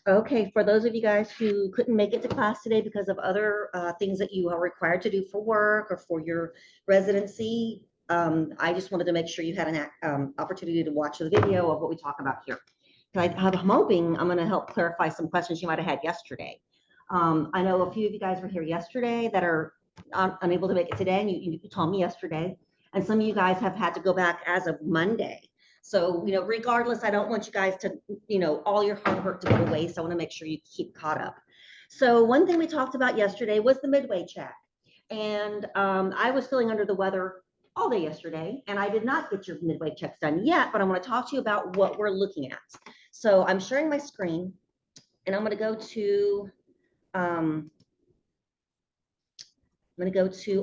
Okay, for those of you guys who couldn't make it to class today because of other things that you are required to do for work or for your residency, I just wanted to make sure you had an opportunity to watch the video of what we talk about here. I'm hoping I'm going to help clarify some questions you might have had yesterday. I know a few of you guys were here yesterday that are unable to make it today, and you told me yesterday, and some of you guys have had to go back as of Monday. So, regardless, I don't want you guys to, all your hard work to go to waste. I want to make sure you keep caught up. So one thing we talked about yesterday was the midway check. And I was feeling under the weather all day yesterday, and I did not get your midway checks done yet, but I want to talk to you about what we're looking at. So I'm sharing my screen, and I'm going to go to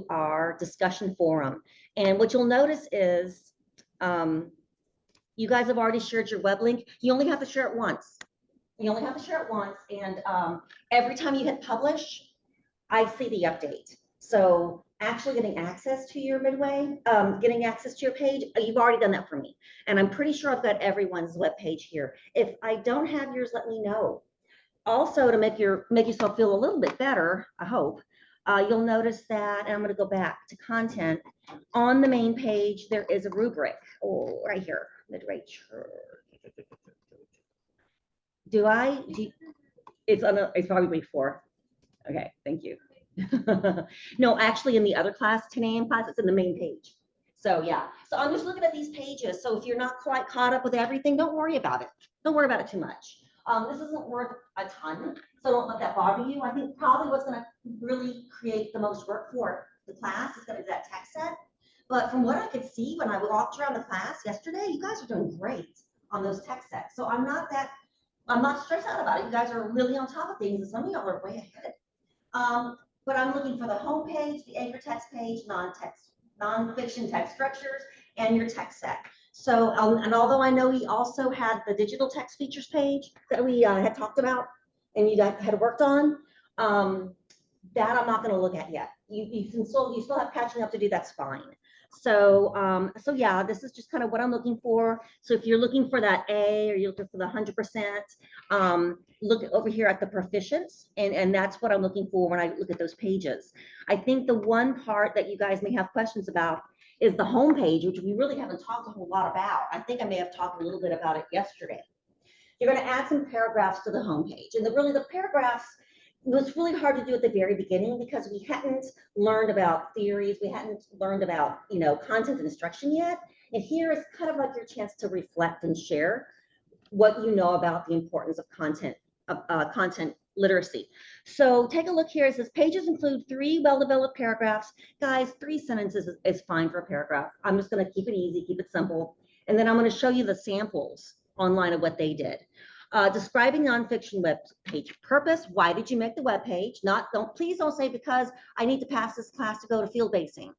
our discussion forum. And what you'll notice is you guys have already shared your web link. You only have to share it once. You only have to share it once. And every time you hit publish, I see the update. So actually getting access to your midway, getting access to your page, you've already done that for me. And I'm pretty sure I've got everyone's web page here. If I don't have yours, let me know. Also, to make yourself feel a little bit better, I hope, you'll notice that, and I'm going to go back to content. On the main page, there is a rubric. Oh, right here, midway. It's probably before. Okay, thank you. No, actually in the other class, 10 a.m. class, it's in the main page. So yeah, so I'm just looking at these pages. So if you're not quite caught up with everything, don't worry about it. Don't worry about it too much. This isn't worth a ton, so don't let that bother you. I think probably what's going to really create the most work for the class is going to be that text set. But from what I could see when I walked around the class yesterday, you guys are doing great on those text sets. So I'm not stressed out about it. You guys are really on top of things, and some of y'all are way ahead. But I'm looking for the home page, the anchor text page, nonfiction text structures, and your text set. So, and although I know we also had the digital text features page that we had talked about and you guys had worked on, that I'm not going to look at yet. You still have catching up to do. That's fine. So, yeah, this is just kind of what I'm looking for. So if you're looking for that A or you're looking for the 100%, look over here at the proficients, and that's what I'm looking for when I look at those pages. I think the one part that you guys may have questions about is the home page, which we really haven't talked a whole lot about. I think I may have talked a little bit about it yesterday. You're going to add some paragraphs to the home page, and the paragraphs, it was really hard to do at the very beginning because we hadn't learned about theories. We hadn't learned about, content and instruction yet. And here is kind of like your chance to reflect and share what you know about the importance of content literacy. So take a look here. It says pages include 3 well-developed paragraphs. Guys, 3 sentences is fine for a paragraph. I'm just going to keep it easy, keep it simple. And then I'm going to show you the samples online of what they did. Describing nonfiction web page purpose. Why did you make the web page? Please don't say because I need to pass this class to go to field basing.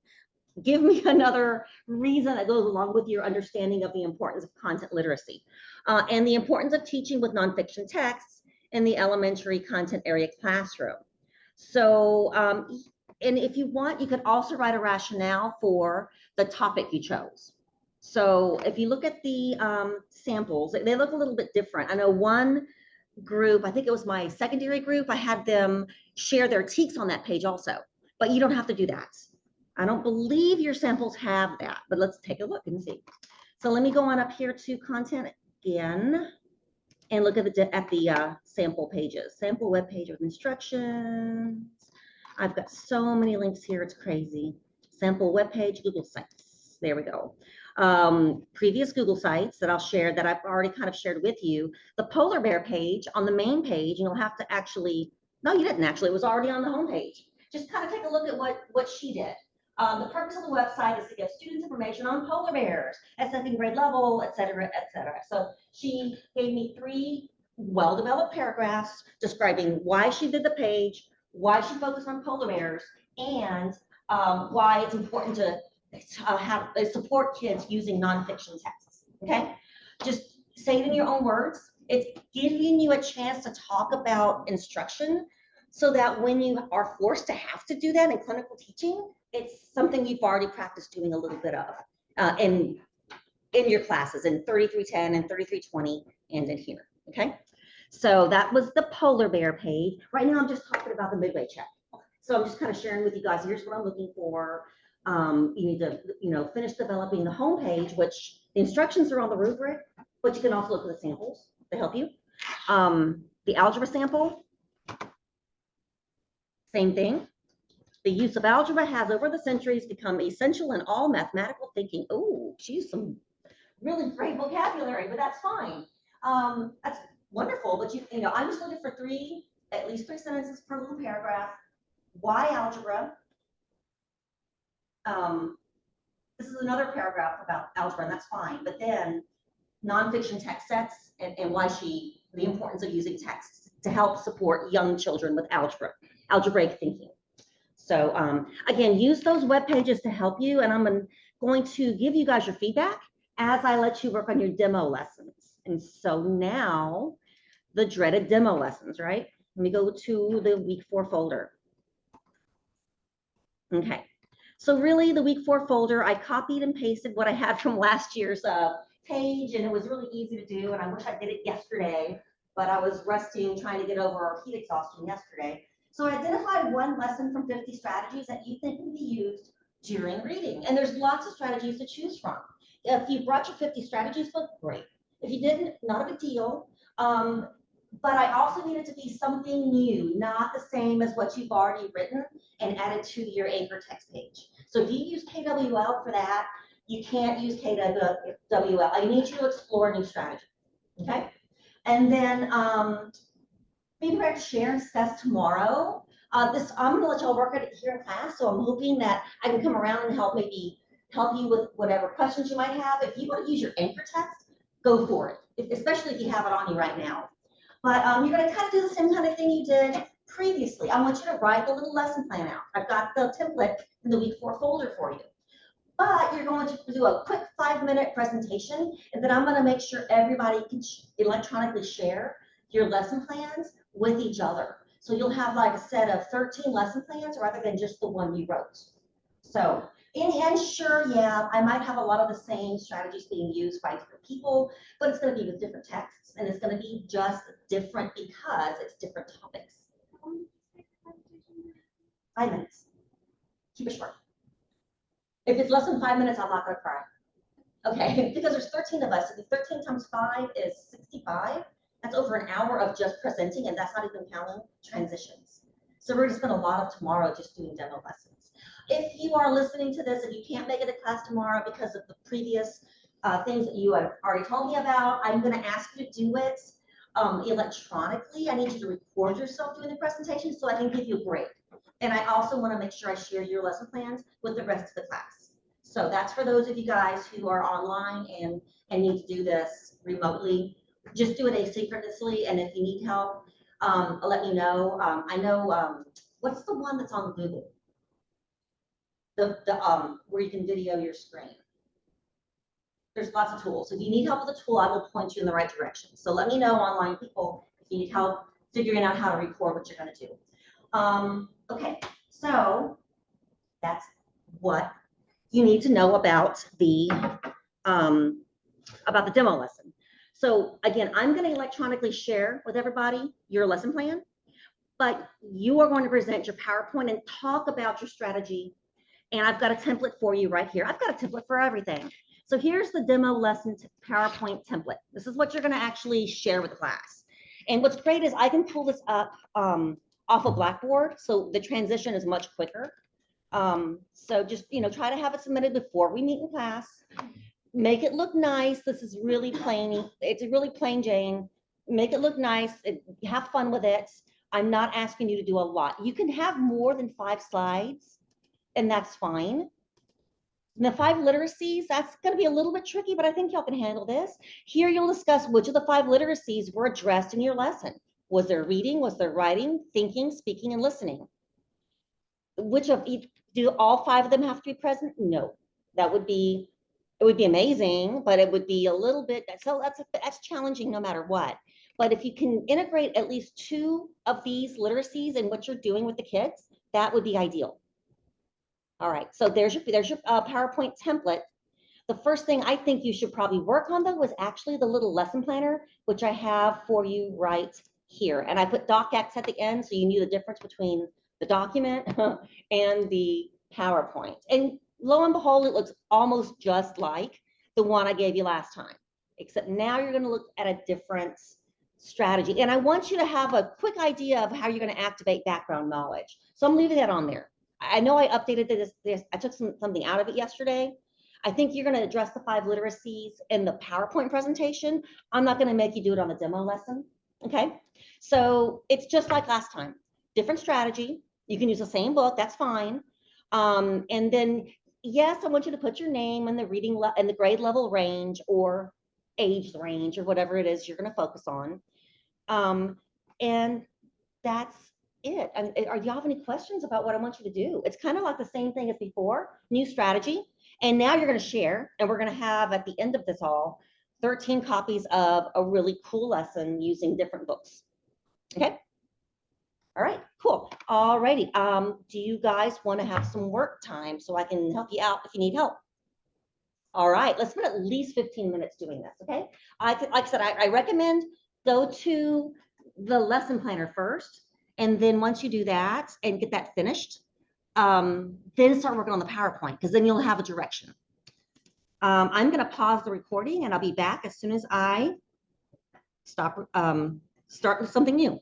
Give me another reason that goes along with your understanding of the importance of content literacy and the importance of teaching with nonfiction texts in the elementary content area classroom. So, and if you want, you could also write a rationale for the topic you chose. So if you look at the samples, they look a little bit different. I know one group, I think it was my secondary group, I had them share their TEKS on that page also, but you don't have to do that. I don't believe your samples have that, but let's take a look and see. So let me go on up here to content again and look at the sample pages, sample web page with instructions. I've got so many links here, it's crazy. Sample web page, Google Sites, there we go. Previous Google Sites that I'll share that I've already kind of shared with you. The polar bear page on the main page, and you'll have to actually, no, you didn't actually, it was already on the home page. Just kind of take a look at what she did. The purpose of the website is to give students information on polar bears at second grade level, et cetera, et cetera. So she gave me 3 well-developed paragraphs describing why she did the page, why she focused on polar bears, and why it's important to support kids using nonfiction texts. Okay, just say it in your own words. It's giving you a chance to talk about instruction so that when you are forced to have to do that in clinical teaching, it's something you've already practiced doing a little bit of in your classes in 3310 and 3320 and in here. Okay, So that was the polar bear page. Right now, I'm just talking about the midway check. So I'm just kind of sharing with you guys, here's what I'm looking for. You need to, finish developing the homepage, which the instructions are on the rubric, but you can also look at the samples to help you. The algebra sample, same thing. The use of algebra has over the centuries become essential in all mathematical thinking. Oh, she used some really great vocabulary, but that's fine. That's wonderful, but I'm just looking for at least three sentences per little paragraph. Why algebra? This is another paragraph about algebra, and that's fine, but then nonfiction text sets and why the importance of using texts to help support young children with algebraic thinking. So again, use those web pages to help you, and I'm going to give you guys your feedback as I let you work on your demo lessons. And so now, the dreaded demo lessons, right? Let me go to the week 4 folder. Okay, so really the week 4 folder, I copied and pasted what I had from last year's page, and it was really easy to do, and I wish I did it yesterday, but I was resting, trying to get over heat exhaustion yesterday. So I identified one lesson from 50 strategies that you think can be used during reading. And there's lots of strategies to choose from. If you brought your 50 strategies book, great. If you didn't, not a big deal. But I also need it to be something new, not the same as what you've already written and added to your anchor text page. So if you use KWL for that, you can't use KWL. I need you to explore a new strategy, okay? And then be prepared to share and discuss tomorrow. I'm gonna let y'all work at it here in class, so I'm hoping that I can come around and help you with whatever questions you might have. If you want to use your anchor text, go for it, especially if you have it on you right now. But you're gonna kind of do the same kind of thing you did previously. I want you to write the little lesson plan out. I've got the template in the week 4 folder for you. But you're going to do a quick 5-minute presentation, and then I'm gonna make sure everybody can electronically share your lesson plans with each other. So you'll have like a set of 13 lesson plans rather than just the one you wrote. So in the end, sure, yeah, I might have a lot of the same strategies being used by different people, but it's going to be with different texts, and it's going to be just different because it's different topics. 5 minutes. Keep it short. If it's less than 5 minutes, I'm not going to cry. Okay, because there's 13 of us. So 13 times 5 is 65. That's over an hour of just presenting, and that's not even counting transitions. So we're going to spend a lot of tomorrow just doing demo lessons. If you are listening to this and you can't make it to class tomorrow because of the previous things that you have already told me about, I'm going to ask you to do it electronically. I need you to record yourself doing the presentation so I can give you a grade. And I also want to make sure I share your lesson plans with the rest of the class. So that's for those of you guys who are online and need to do this remotely. Just do it asynchronously, and if you need help, let me know. I know, what's the one that's on Google? Where you can video your screen. There's lots of tools. If you need help with a tool, I will point you in the right direction. So let me know, online people, if you need help figuring out how to record what you're going to do. Okay, so that's what you need to know about the demo lesson. So again, I'm going to electronically share with everybody your lesson plan, but you are going to present your PowerPoint and talk about your strategy. And I've got a template for you right here. I've got a template for everything. So here's the demo lesson PowerPoint template. This is what you're going to actually share with class. And what's great is I can pull this up off of Blackboard, so the transition is much quicker. So just try to have it submitted before we meet in class. Make it look nice. This is really plain. It's a really plain Jane. Make it look nice. Have fun with it. I'm not asking you to do a lot. You can have more than 5 slides, and that's fine. And the 5 literacies, that's going to be a little bit tricky, but I think y'all can handle this. Here you'll discuss which of the 5 literacies were addressed in your lesson. Was there reading? Was there writing, thinking, speaking, and listening? Which of each, do all 5 of them have to be present? No. It would be amazing, but it would be a little bit, so that's challenging no matter what. But if you can integrate at least 2 of these literacies in what you're doing with the kids, that would be ideal. All right, so there's your PowerPoint template. The first thing I think you should probably work on though was actually the little lesson planner, which I have for you right here. And I put docx at the end so you knew the difference between the document and the PowerPoint. And lo and behold, it looks almost just like the one I gave you last time, except now you're going to look at a different strategy. And I want you to have a quick idea of how you're going to activate background knowledge. So I'm leaving that on there. I know I updated this. I took something out of it yesterday. I think you're going to address the 5 literacies in the PowerPoint presentation. I'm not going to make you do it on the demo lesson. Okay. So it's just like last time, different strategy. You can use the same book. That's fine. And then, yes, I want you to put your name and the reading and the grade level range or age range or whatever it is you're going to focus on. And that's it. And do you have any questions about what I want you to do? It's kind of like the same thing as before, new strategy. And now you're going to share, and we're going to have at the end of this all 13 copies of a really cool lesson using different books. Okay. All right, cool. All righty. Do you guys want to have some work time so I can help you out if you need help? All right, let's spend at least 15 minutes doing this, okay? Like I said, I recommend go to the lesson planner first, and then once you do that and get that finished, then start working on the PowerPoint, because then you'll have a direction. I'm going to pause the recording, and I'll be back as soon as I start something new.